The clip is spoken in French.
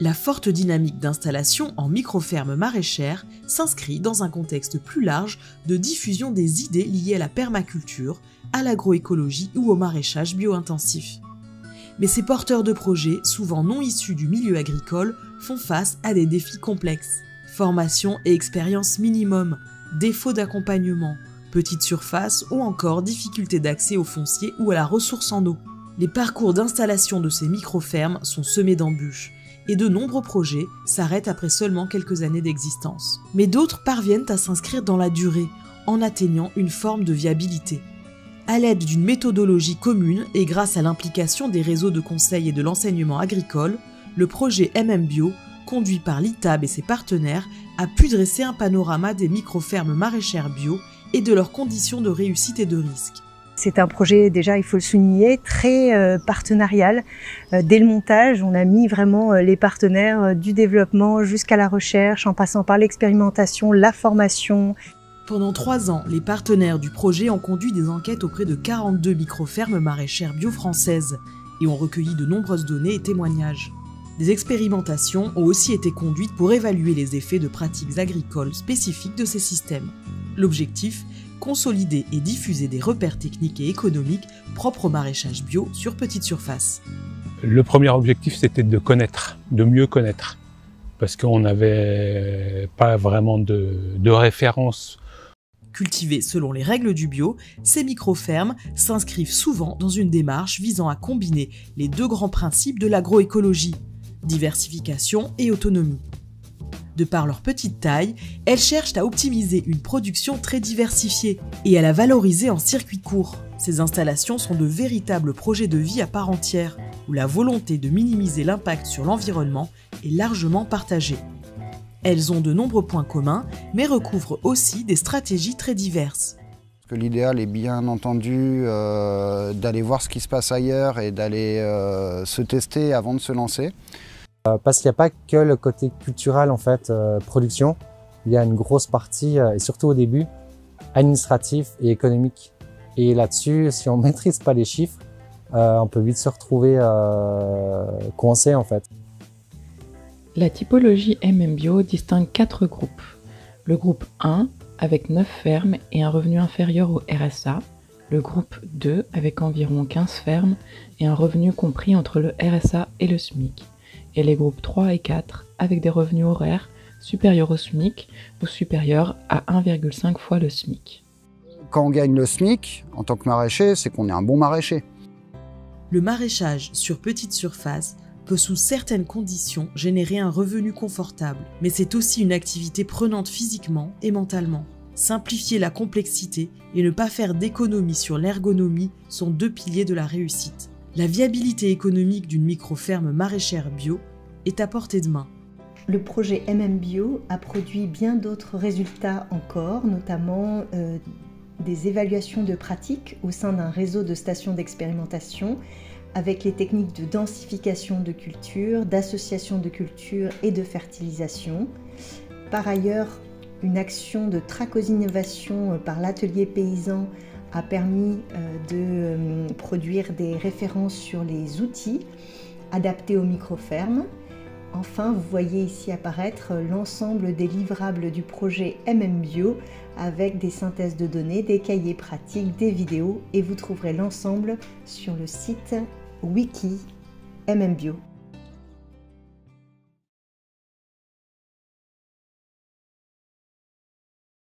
La forte dynamique d'installation en micro-ferme maraîchère s'inscrit dans un contexte plus large de diffusion des idées liées à la permaculture, à l'agroécologie ou au maraîchage bio-intensif. Mais ces porteurs de projets, souvent non issus du milieu agricole, font face à des défis complexes. Formation et expérience minimum, défaut d'accompagnement, petite surface ou encore difficulté d'accès au foncier ou à la ressource en eau. Les parcours d'installation de ces micro-fermes sont semés d'embûches et de nombreux projets s'arrêtent après seulement quelques années d'existence. Mais d'autres parviennent à s'inscrire dans la durée en atteignant une forme de viabilité. À l'aide d'une méthodologie commune et grâce à l'implication des réseaux de conseil et de l'enseignement agricole, le projet MM-Bio, conduit par l'ITAB et ses partenaires, a pu dresser un panorama des micro-fermes maraîchères bio et de leurs conditions de réussite et de risque. C'est un projet, déjà il faut le souligner, très partenarial. Dès le montage, on a mis vraiment les partenaires du développement jusqu'à la recherche, en passant par l'expérimentation, la formation. Pendant 3 ans, les partenaires du projet ont conduit des enquêtes auprès de 42 micro-fermes maraîchères bio françaises et ont recueilli de nombreuses données et témoignages. Des expérimentations ont aussi été conduites pour évaluer les effets de pratiques agricoles spécifiques de ces systèmes. L'objectif, consolider et diffuser des repères techniques et économiques propres au maraîchage bio sur petite surface. Le premier objectif, c'était de connaître, de mieux connaître, parce qu'on n'avait pas vraiment de référence. Cultivées selon les règles du bio, ces micro-fermes s'inscrivent souvent dans une démarche visant à combiner les deux grands principes de l'agroécologie, diversification et autonomie. De par leur petite taille, elles cherchent à optimiser une production très diversifiée et à la valoriser en circuit court. Ces installations sont de véritables projets de vie à part entière, où la volonté de minimiser l'impact sur l'environnement est largement partagée. Elles ont de nombreux points communs, mais recouvrent aussi des stratégies très diverses. L'idéal est bien entendu d'aller voir ce qui se passe ailleurs et d'aller se tester avant de se lancer. Parce qu'il n'y a pas que le côté culturel en fait, production, il y a une grosse partie, et surtout au début, administratif et économique. Et là-dessus, si on ne maîtrise pas les chiffres, on peut vite se retrouver coincé en fait. La typologie MM-Bio distingue 4 groupes. Le groupe 1, avec 9 fermes et un revenu inférieur au RSA. Le groupe 2, avec environ 15 fermes et un revenu compris entre le RSA et le SMIC. Et les groupes 3 et 4 avec des revenus horaires supérieurs au SMIC ou supérieurs à 1,5 fois le SMIC. Quand on gagne le SMIC, en tant que maraîcher, c'est qu'on est un bon maraîcher. Le maraîchage sur petite surface peut sous certaines conditions générer un revenu confortable, mais c'est aussi une activité prenante physiquement et mentalement. Simplifier la complexité et ne pas faire d'économie sur l'ergonomie sont 2 piliers de la réussite. La viabilité économique d'une micro-ferme maraîchère bio est à portée de main. Le projet MM-Bio a produit bien d'autres résultats encore, notamment des évaluations de pratiques au sein d'un réseau de stations d'expérimentation avec les techniques de densification de cultures, d'association de cultures et de fertilisation. Par ailleurs, une action de tracosinnovation par l'atelier paysan a permis de produire des références sur les outils adaptés aux micro-fermes. Enfin, vous voyez ici apparaître l'ensemble des livrables du projet MM-Bio avec des synthèses de données, des cahiers pratiques, des vidéos et vous trouverez l'ensemble sur le site wiki MM-Bio.